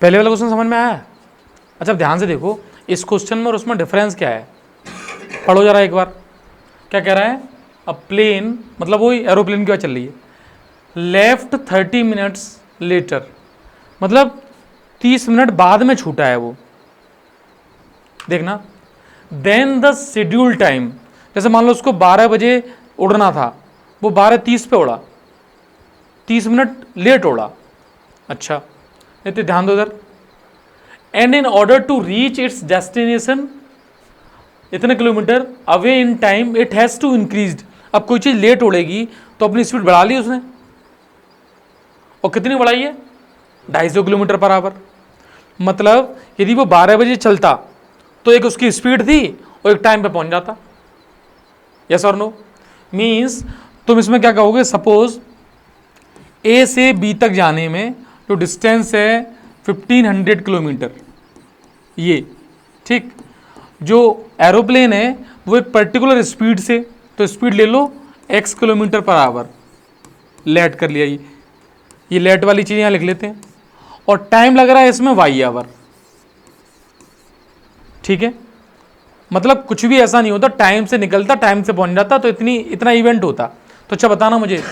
पहले वाला क्वेश्चन समझ में आया? अच्छा ध्यान से देखो इस क्वेश्चन में और उसमें डिफरेंस क्या है, पढ़ो जरा एक बार। क्या कह रहा है? अ प्लेन, मतलब वही एरोप्लेन की बात चल रही है, लेफ्ट 30 मिनट्स लेटर, मतलब 30 मिनट बाद में छूटा है वो। देखना, देन द शेड्यूल टाइम, जैसे मान लो उसको 12 बजे उड़ना था, वो 12:30 पे उड़ा, 30 मिनट लेट उड़ा। अच्छा तो ध्यान दो इधर, and in order to reach its destination इतने kilometre away in time it has to increased. अब कोई चीज लेट उड़ेगी तो अपनी स्पीड बढ़ा ली उसने, और कितनी बढ़ाई है? 250 किलोमीटर पर आवर। मतलब यदि वो 12 बजे चलता तो एक उसकी स्पीड थी और एक टाइम पे पहुंच जाता। यस और नो? मीन्स तुम इसमें क्या कहोगे, सपोज ए से बी तक जाने में जो डिस्टेंस है 1500 किलोमीटर, ये ठीक, जो एरोप्लेन है वो एक पर्टिकुलर स्पीड से, तो स्पीड ले लो x kilometre per hour, late कर लिया, ये लेट वाली चीज़ यहाँ लिख लेते हैं, और टाइम लग रहा है इसमें y आवर। ठीक है, मतलब कुछ भी ऐसा नहीं होता, टाइम से निकलता टाइम से पहुंच जाता, तो इतना इवेंट होता। तो अच्छा बताना मुझे,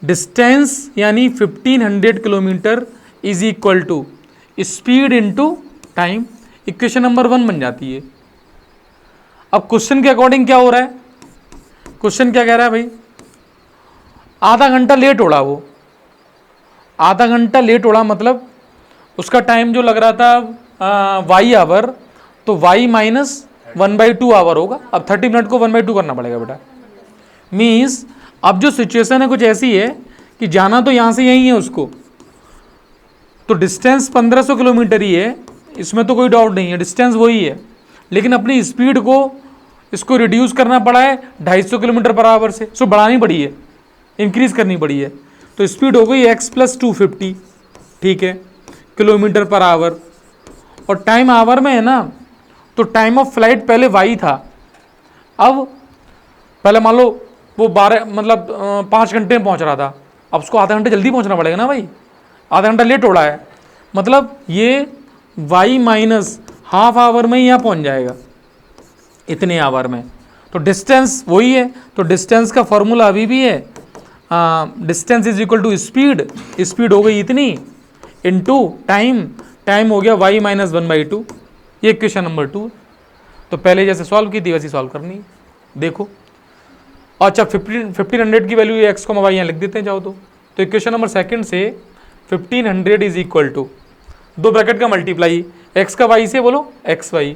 डिस्टेंस यानी 1500 kilometre is equal to speed into time, equation number 1 बन जाती है। अब क्वेश्चन के अकॉर्डिंग क्या हो रहा है, क्वेश्चन क्या कह रहा है भाई, आधा घंटा लेट उड़ा वो, आधा घंटा लेट उड़ा, मतलब उसका टाइम जो लग रहा था वाई आवर, तो वाई माइनस 1/2 आवर होगा। अब 30 मिनट को 1/2 करना पड़ेगा बेटा। मीन्स अब जो सिचुएशन है कुछ ऐसी है कि जाना तो यहाँ से यहीं है उसको, तो डिस्टेंस 1500 किलोमीटर ही है, इसमें तो कोई डाउट नहीं है, डिस्टेंस वही है, लेकिन अपनी स्पीड को इसको रिड्यूस करना पड़ा है 250 किलोमीटर पर आवर से, सो बढ़ानी पड़ी है, इंक्रीज करनी पड़ी है। तो स्पीड हो गई x + 250, ठीक है, किलोमीटर पर आवर, और टाइम आवर में है ना, तो टाइम ऑफ फ्लाइट पहले y था, अब पहले मान लो वो 12 मतलब 5 घंटे में पहुंच रहा था, अब उसको आधा घंटे जल्दी पहुंचना पड़ेगा ना भाई, आधा घंटा लेट उड़ा है, मतलब ये y माइनस हाफ आवर में ही यहाँ पहुंच जाएगा, इतने आवर में। तो डिस्टेंस वही है, तो डिस्टेंस का फॉर्मूला अभी भी है, distance is equal to speed, speed हो गई इतनी इनटू टाइम, टाइम हो गया y माइनस 1/2, ये इक्वेशन नंबर 2। तो पहले जैसे सॉल्व की थी वैसे सॉल्व करनी है, देखो। अच्छा 1500 की वैल्यू x को y यहाँ लिख देते हैं चाहो तो इक्वेशन नंबर 2 से 1500 इज इक्वल टू, दो ब्रैकेट का मल्टीप्लाई, x का y से बोलो xy,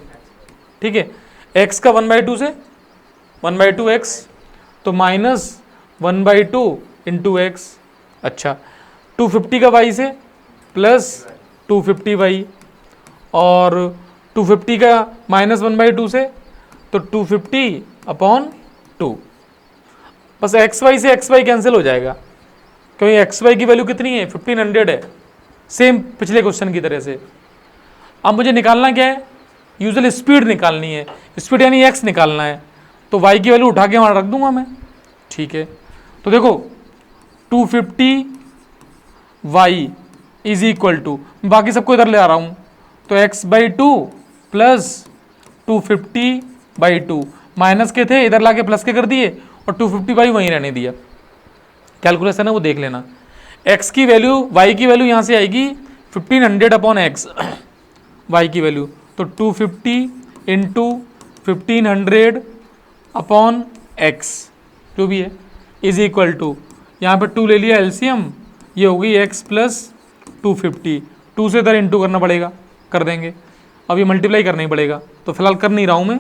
ठीक है, x का 1/2 से 1/2x, तो माइनस 1/2 इंटू एक्स। अच्छा 250 का y से प्लस 250y, और 250 का माइनस 1/2 से तो 250/2, बस xy से xy कैंसिल हो जाएगा, क्योंकि xy की वैल्यू कितनी है 1500 है, सेम पिछले क्वेश्चन की तरह से। अब मुझे निकालना क्या है, यूजुअली स्पीड निकालनी है, स्पीड यानी x निकालना है, तो y की वैल्यू उठा के वहाँ रख दूंगा मैं, ठीक है। तो देखो 250y इज इक्वल टू, बाकी सबको इधर ले आ रहा हूँ, तो x/2 प्लस 250/2, माइनस के थे इधर लाके प्लस के कर दिए, और 250y वहीं रहने दिया। कैलकुलेशन है वो देख लेना, x की वैल्यू y की वैल्यू यहाँ से आएगी 1500/x, y की वैल्यू, तो 250 इंटू 1500/x जो भी है इज इक्वल टू, यहाँ पर 2 ले लिया एलसीएम, ये हो गई x + 250, 2 से इधर इंटू करना पड़ेगा, कर देंगे, अब ये मल्टीप्लाई करना ही पड़ेगा, तो फिलहाल कर नहीं रहा हूँ मैं,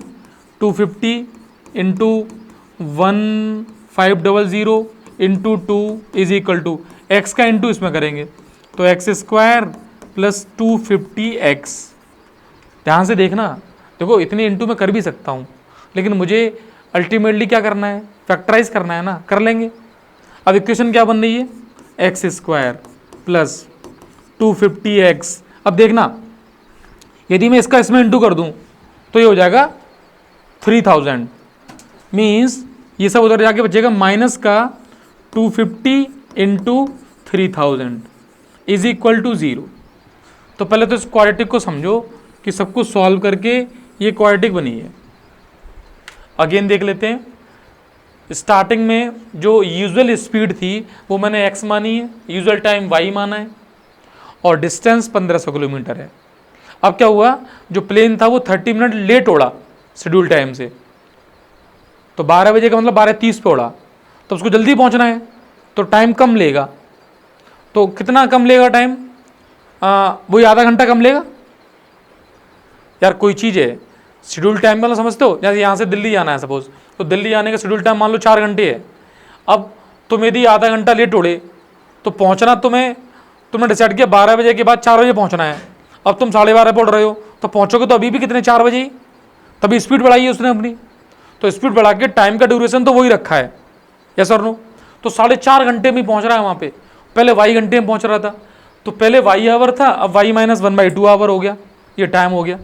250 into 1500 into 2 is equal to, x का इंटू इसमें करेंगे तो x² प्लस 250x। ध्यान से देखना, देखो इतने इंटू में कर भी सकता हूँ, लेकिन मुझे अल्टीमेटली क्या करना है, फैक्टराइज करना है ना, कर लेंगे। अब इक्वेशन क्या बन रही है, x² प्लस 250x। अब देखना यदि मैं इसका इसमें इंटू कर दूं तो ये हो जाएगा 3000, मीन्स ये सब उधर जाके बचेगा माइनस का 250 इंटू 3000 इज इक्वल टू 0। तो पहले तो इस क्वाड्रेटिक को समझो कि सब कुछ सॉल्व करके ये क्वाड्रेटिक बनी है। अगेन देख लेते हैं, स्टार्टिंग में जो यूजुअल स्पीड थी वो मैंने x मानी है, यूजुअल टाइम y माना है, और डिस्टेंस 1500 किलोमीटर है। अब क्या हुआ, जो प्लेन था वो 30 मिनट लेट उड़ा शेड्यूल टाइम से, तो 12 बजे का मतलब 12:30 पे उड़ा, तो उसको जल्दी पहुंचना है तो टाइम कम लेगा। तो कितना कम लेगा टाइम, वही आधा घंटा कम लेगा। यार कोई चीज़ है शेड्यूल टाइम मतलब समझते हो, जैसे यहाँ से दिल्ली जाना है सपोज, तो दिल्ली जाने का शेड्यूल टाइम मान लो 4 घंटे है। अब तुम यदि आधा घंटा लेट उड़े तो पहुँचना तुमने डिसाइड किया 12 बजे के बाद 4 बजे पहुँचना है। अब तुम 12:30 पे उड़ रहे हो तो पहुँचोगे तो अभी भी कितने 4 बजे ही, तभी स्पीड बढ़ाई है उसने अपनी। तो स्पीड बढ़ा के टाइम का ड्यूरेशन तो वही रखा है, यस और नो। तो 4.5 घंटे में पहुँच रहा है वहाँ पे, पहले y घंटे में पहुँच रहा था, तो पहले y आवर था, अब y - 1/2 आवर हो गया, ये टाइम हो गया।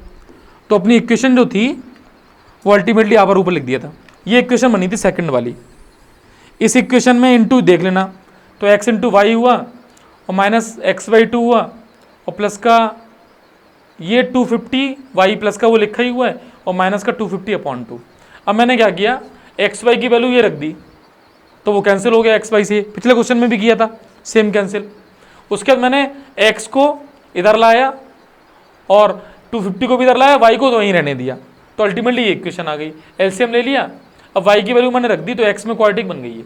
तो अपनी इक्वेशन जो थी वो अल्टीमेटली आवर ऊपर लिख दिया था। ये इक्वेशन बनी थी सेकंड वाली। इस इक्वेशन में इनटू देख लेना, तो x × y हुआ और -x/2 हुआ और प्लस का ये 250 y प्लस का वो लिखा ही हुआ है और माइनस का 250/2। अब मैंने क्या किया, एक्स वाई की वैल्यू ये रख दी तो वो कैंसिल हो गया एक्स वाई से, पिछले क्वेश्चन में भी किया था सेम कैंसिल। उसके बाद मैंने एक्स को इधर लाया और 250 को भी इधर लाया, वाई को तो वहीं रहने दिया, तो अल्टीमेटली ये इक्वेशन आ गई। एलसीएम ले लिया, अब वाई की वैल्यू मैंने रख दी तो एक्स में क्वाड्रेटिक बन गई है।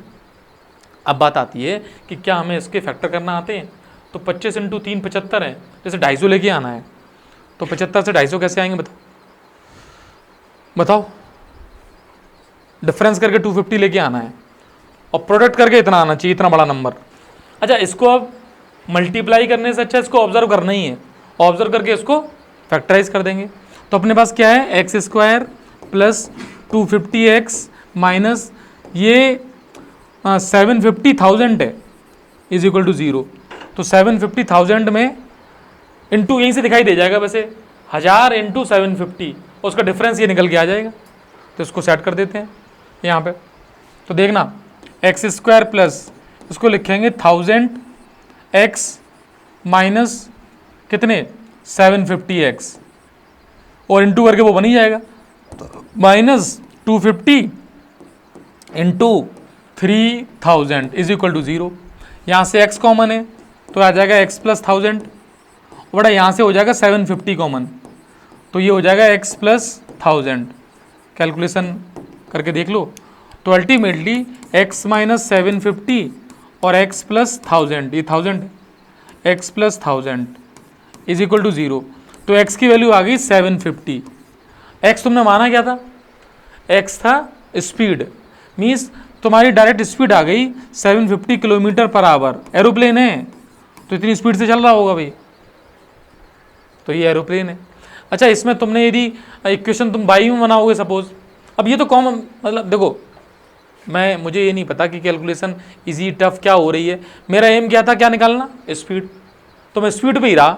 अब बात आती है कि क्या हमें इसके फैक्टर करना आते हैं, तो 25 × 3 75 है, जैसे 250 लेके आना है, तो 75 से 250 कैसे आएंगे बताओ। डिफरेंस करके 250 लेके आना है और प्रोडक्ट करके इतना आना चाहिए, इतना बड़ा नंबर। अच्छा, इसको अब मल्टीप्लाई करने से अच्छा इसको ऑब्जर्व करना ही है, ऑब्जर्व करके इसको फैक्टराइज कर देंगे। तो अपने पास क्या है, x² + 250x माइनस ये 750,000 है इज इक्वल टू 0। तो 750,000 में इंटू यहीं से दिखाई दे जाएगा वैसे, 1000 × 750, उसका डिफरेंस ये निकल के आ जाएगा। तो इसको सेट कर देते हैं यहाँ पे, तो देखना x² प्लस इसको लिखेंगे 1000x माइनस कितने 750x और इंटू करके वो बन ही जाएगा, -250 × 3000 इज इक्वल टू 0। यहाँ से x कॉमन है तो आ जाएगा x + 1000, बड़ा यहाँ से हो जाएगा 750 कॉमन, तो ये हो जाएगा x + 1000। कैलकुलेशन करके देख लो, तो अल्टीमेटली x - 750 और x + 1000, ये 1000 है, x + 1000 इज इक्वल टू 0। तो x की वैल्यू आ गई 750। x तुमने माना क्या था, x था स्पीड, मीन्स तुम्हारी डायरेक्ट स्पीड आ गई 750 km/h। एरोप्लेन है तो इतनी स्पीड से चल रहा होगा भाई, तो ये एरोप्लेन है। अच्छा, इसमें तुमने यदि इक्वेशन तुम बाई में बनाओगे सपोज, अब ये तो कॉमन, मतलब देखो मुझे ये नहीं पता कि कैलकुलेशन इजी टफ क्या हो रही है, मेरा एम क्या था, क्या निकालना, स्पीड। तो मैं स्पीड पे ही रहा,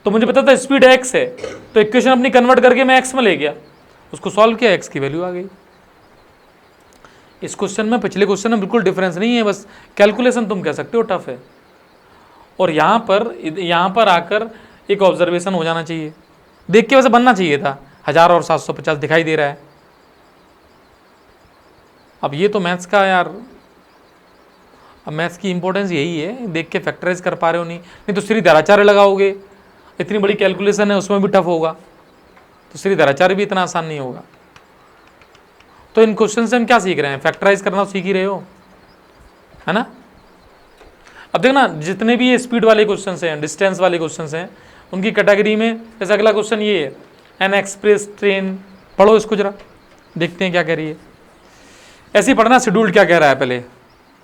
तो मुझे पता था स्पीड x है, तो इक्वेशन अपनी कन्वर्ट करके मैं x में ले गया, उसको सॉल्व किया, x की वैल्यू आ गई। इस क्वेश्चन में पिछले क्वेश्चन में बिल्कुल डिफरेंस नहीं है, बस कैलकुलेशन तुम कह सकते हो टफ है। और यहाँ पर आकर एक ऑब्जर्वेशन हो जाना चाहिए, देख के वैसे बनना चाहिए था, 1000 और 750 दिखाई दे रहा है। अब ये तो मैथ्स का यार, अब मैथ्स की इंपॉर्टेंस यही है, देख के फैक्टराइज कर पा रहे हो नहीं तो श्रीधराचार्य लगाओगे, इतनी बड़ी कैलकुलेशन है उसमें भी टफ होगा, तो श्रीधराचार्य भी इतना आसान नहीं होगा। तो इन क्वेश्चन से हम क्या सीख रहे हैं, फैक्टराइज करना सीख ही रहे हो, है ना। अब देखना, जितने भी ये स्पीड वाले क्वेश्चन हैं, डिस्टेंस वाले क्वेश्चन हैं, उनकी कैटेगरी में जैसे अगला क्वेश्चन ये है, एन एक्सप्रेस ट्रेन, पढ़ो इसको जरा, देखते हैं क्या कह रही है। ऐसे ही पढ़ना, शेड्यूल क्या कह रहा है पहले,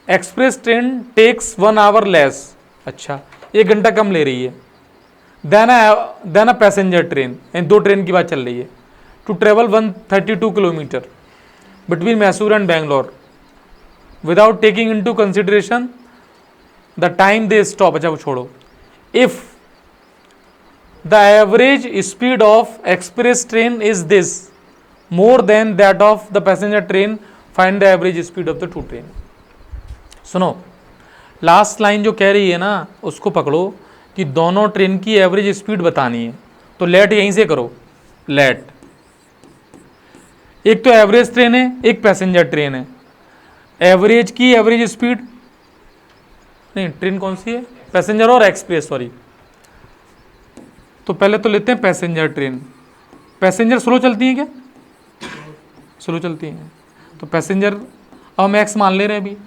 express train takes 1 hour less, अच्छा 1 घंटा कम ले रही है, देन अ पैसेंजर ट्रेन, इन 2 ट्रेन की बात चल रही है, टू ट्रेवल 132 किलोमीटर between Mysore and Bangalore without taking into consideration the time they stop. अच्छा वो छोड़ो, if the average speed of express train is this more than that of the passenger train, find the average speed of the 2 train. सुनो, last line जो कह रही है ना उसको पकड़ो, कि दोनों ट्रेन की एवरेज स्पीड बतानी है, तो लेट यहीं से करो, लेट। एक तो एवरेज ट्रेन है, एक पैसेंजर ट्रेन है। एवरेज की एवरेज स्पीड, नहीं ट्रेन कौन सी है, पैसेंजर और एक्सप्रेस, सॉरी। तो पहले तो लेते हैं पैसेंजर ट्रेन। पैसेंजर स्लो चलती है क्या, स्लो चलती हैं, तो पैसेंजर अब हम एक्स मान ले रहे हैं अभी।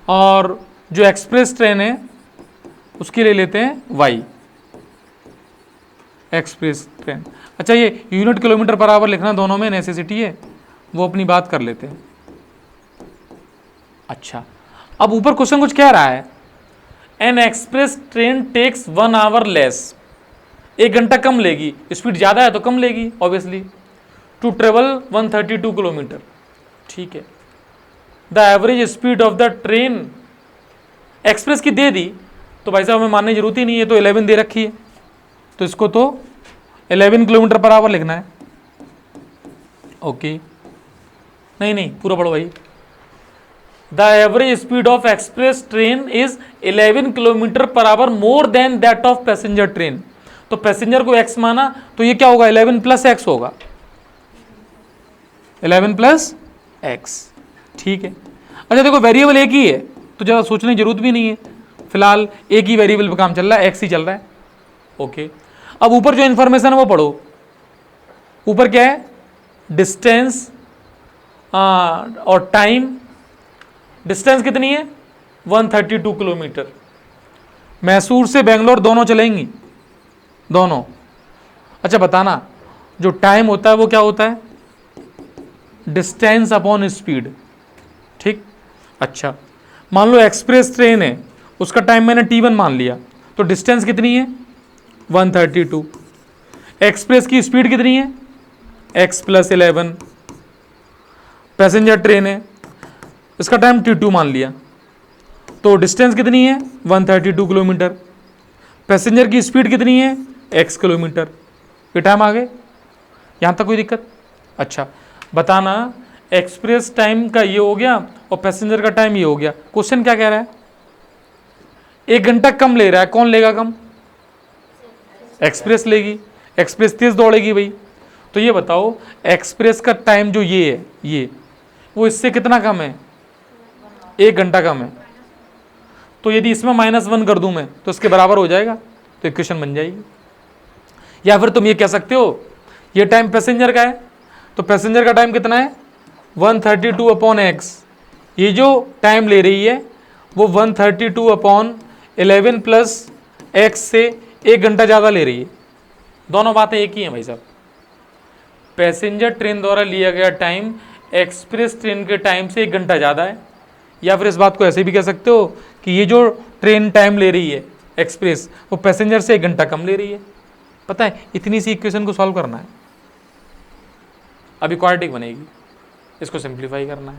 और जो एक्सप्रेस ट्रेन है उसके लिए लेते हैं वाई, एक्सप्रेस ट्रेन। अच्छा, ये यूनिट किलोमीटर पर आवर लिखना दोनों में नेसेसिटी है, वो अपनी बात कर लेते हैं। अच्छा, अब ऊपर क्वेश्चन कुछ कह रहा है, an express train takes 1 hour less, 1 घंटा कम लेगी, स्पीड ज़्यादा है तो कम लेगी ऑब्वियसली, टू ट्रेवल 132 किलोमीटर। ठीक है, the average speed of the train, express की दे दी तो भाई साहब हमें मानने की जरूरत ही नहीं है, तो 11 दे रखी है, तो इसको तो 11 किलोमीटर पर आवर लिखना है। ओके, नहीं पूरा पढ़ो भाई। The average speed of express train is 11 kilometre per our more than that of passenger train. तो पैसेंजर को एक्स माना तो ये क्या होगा, 11 प्लस एक्स होगा, 11 प्लस एक्स। ठीक है, अच्छा देखो वेरिएबल एक ही है तो ज़्यादा सोचने की जरूरत भी नहीं है, फिलहाल एक ही वेरिएबल पे काम चल रहा है, एक्स ही चल रहा है। ओके, अब ऊपर जो इंफॉर्मेशन है वो पढ़ो। ऊपर क्या है, डिस्टेंस और टाइम। डिस्टेंस कितनी है, 132 किलोमीटर। मैसूर से बेंगलोर दोनों चलेंगी, दोनों। अच्छा बताना, जो टाइम होता है वो क्या होता है, डिस्टेंस अपॉन स्पीड। ठीक, अच्छा मान लो एक्सप्रेस ट्रेन है, उसका टाइम मैंने T1 मान लिया, तो डिस्टेंस कितनी है 132। एक्सप्रेस की स्पीड कितनी है x प्लस 11। पैसेंजर ट्रेन है, इसका टाइम T2 मान लिया, तो डिस्टेंस कितनी है 132 किलोमीटर। पैसेंजर की स्पीड कितनी है x किलोमीटर। ये टाइम आ गए, यहाँ तक कोई दिक्कत। अच्छा बताना, एक्सप्रेस टाइम का ये हो गया और पैसेंजर का टाइम ये हो गया। क्वेश्चन क्या कह रहा है, 1 घंटा कम ले रहा है, कौन लेगा कम, एक्सप्रेस लेगी, एक्सप्रेस तेज दौड़ेगी भाई। तो ये बताओ एक्सप्रेस का टाइम जो ये है, ये वो इससे कितना कम है, 1 घंटा कम है। तो यदि इसमें -1 कर दूं मैं तो इसके बराबर हो जाएगा, तो इक्वेशन बन जाएगी। या फिर तुम ये कह सकते हो ये टाइम पैसेंजर का है, तो पैसेंजर का टाइम कितना है 132 अपॉन एक्स। ये जो टाइम ले रही है वो 132 अपॉन 11 प्लस एक्स से 1 घंटा ज़्यादा ले रही है। दोनों बातें एक ही हैं भाई साहब। पैसेंजर ट्रेन द्वारा लिया गया टाइम एक्सप्रेस ट्रेन के टाइम से 1 घंटा ज़्यादा है। या फिर इस बात को ऐसे भी कह सकते हो कि ये जो ट्रेन टाइम ले रही है एक्सप्रेस, वो पैसेंजर से 1 घंटा कम ले रही है। पता है, इतनी सी इक्वेशन को सॉल्व करना है, अभी क्वाड्रेटिक बनेगी, इसको सिंप्लीफाई करना है।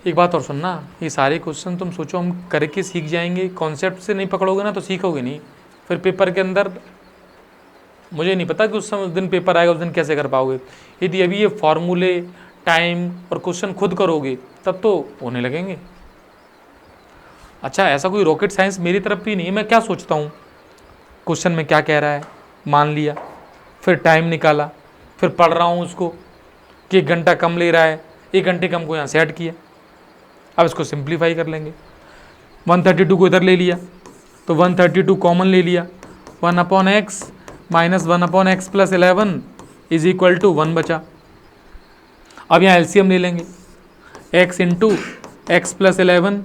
एक बात और सुनना, ये सारे क्वेश्चन तुम सोचो हम करके सीख जाएंगे, कॉन्सेप्ट से नहीं पकड़ोगे ना तो सीखोगे नहीं। फिर पेपर के अंदर मुझे नहीं पता कि उस दिन पेपर आएगा उस दिन कैसे कर पाओगे। यदि अभी ये फॉर्मूले, टाइम और क्वेश्चन खुद करोगे तब तो होने लगेंगे। अच्छा, ऐसा कोई रॉकेट साइंस मेरी तरफ भी नहीं है। मैं क्या सोचता हूँ, क्वेश्चन में क्या कह रहा है मान लिया, फिर टाइम निकाला, फिर पढ़ रहा हूँ उसको कि 1 घंटा कम ले रहा है, 1 घंटे कम को यहाँ से ऐड किया। अब इसको सिंप्लीफाई कर लेंगे। 132 को इधर ले लिया तो 132 कॉमन ले लिया, 1 upon x minus 1 upon x plus 11 is equal to 1 बचा। अब यहाँ एलसीएम ले लेंगे, x इंटू एक्स प्लस 11,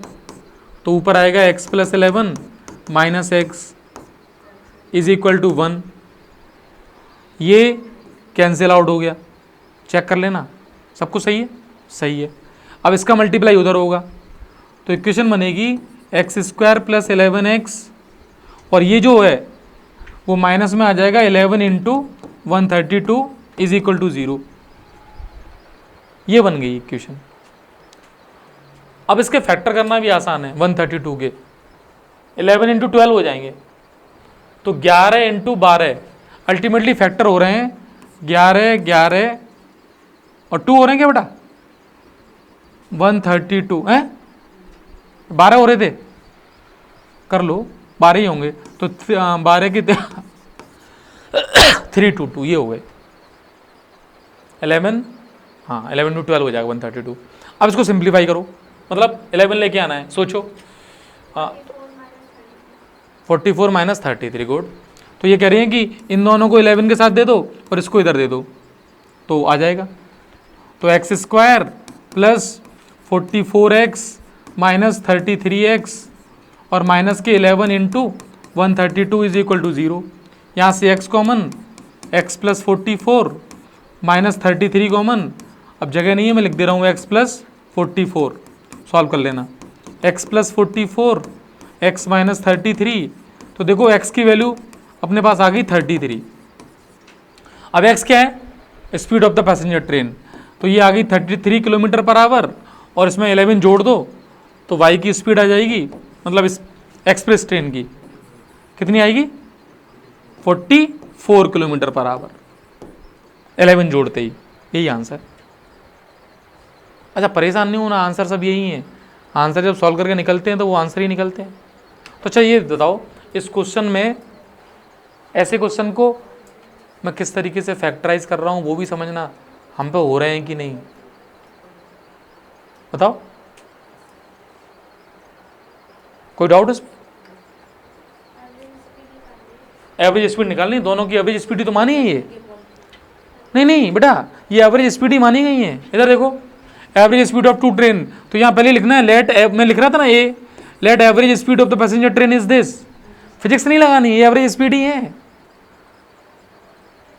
तो ऊपर आएगा x plus 11 minus x is equal to 1। ये कैंसिल आउट हो गया, चेक कर लेना सब कुछ सही है, सही है। अब इसका मल्टीप्लाई उधर होगा तो इक्वेशन बनेगी एक्स स्क्वायर प्लस 11x, और ये जो है वो माइनस में आ जाएगा 11 इंटू 132 इज इक्वल टू 0। ये बन गई इक्वेशन। अब इसके फैक्टर करना भी आसान है, 132 के 11 इंटू 12 हो जाएंगे, तो 11 इंटू 12 अल्टीमेटली फैक्टर हो रहे हैं 11, 11 और 2 हो रहे हैं क्या बेटा, 132 हैं, 12 हो रहे थे, कर लो 12 ही होंगे, तो 12 के 3 to 2 ये हो गए 11, हाँ 11 to 12 हो जाएगा 132। अब इसको सिंप्लीफाई करो, मतलब 11 लेके आना है, सोचो। 44 माइनस 33, गुड। तो ये कह रही हैं कि इन दोनों को 11 के साथ दे दो और इसको इधर दे दो तो आ जाएगा। तो x square plus 44x minus 33x और माइनस के 11 इंटू 132 इज इक्वल टू 0। यहाँ से x common, x plus 44 minus 33 common, अब जगह नहीं है मैं लिख दे रहा हूँ x प्लस 44, सॉल्व कर लेना। x प्लस 44 x माइनस 33, तो देखो x की वैल्यू अपने पास आ गई 33। अब x क्या है, speed of the passenger train, तो ये आ गई 33 किलोमीटर पर आवर और इसमें 11 जोड़ दो तो y की स्पीड आ जाएगी, मतलब इस एक्सप्रेस ट्रेन की कितनी आएगी 44 किलोमीटर पर आवर, 11 जोड़ते ही, यही आंसर। अच्छा परेशान नहीं होना, आंसर सब यही है, आंसर जब सॉल्व करके निकलते हैं तो वो आंसर ही निकलते हैं। तो अच्छा ये बताओ इस क्वेश्चन में, ऐसे क्वेश्चन को मैं किस तरीके से फैक्टराइज कर रहा हूँ वो भी समझना, हम पे हो रहे हैं कि नहीं, बताओ कोई डाउट इसमें? एवरेज स्पीड निकालनी, दोनों की एवरेज स्पीड ही तो मानी है ये, नहीं बेटा ये एवरेज स्पीड ही मानी गई है। इधर देखो एवरेज स्पीड ऑफ 2 ट्रेन, तो यहाँ पहले लिखना है लेट, मैं लिख रहा था ना ये, let average speed of the passenger train is this, physics नहीं लगानी, ये एवरेज स्पीड ही है,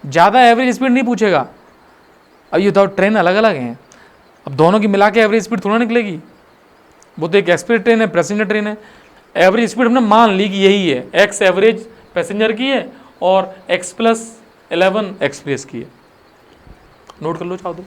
ज़्यादा एवरेज स्पीड नहीं पूछेगा। अब ये तो ट्रेन अलग अलग हैं, अब दोनों की मिला के एवरेज स्पीड थोड़ा निकलेगी, वो तो एक एक्सप्रेस ट्रेन है, पैसेंजर ट्रेन है। एवरेज स्पीड हमने मान ली कि यही है, एक्स एवरेज पैसेंजर की है और x प्लस 11 एक्सप्रेस की है, नोट कर लो चाहो तो।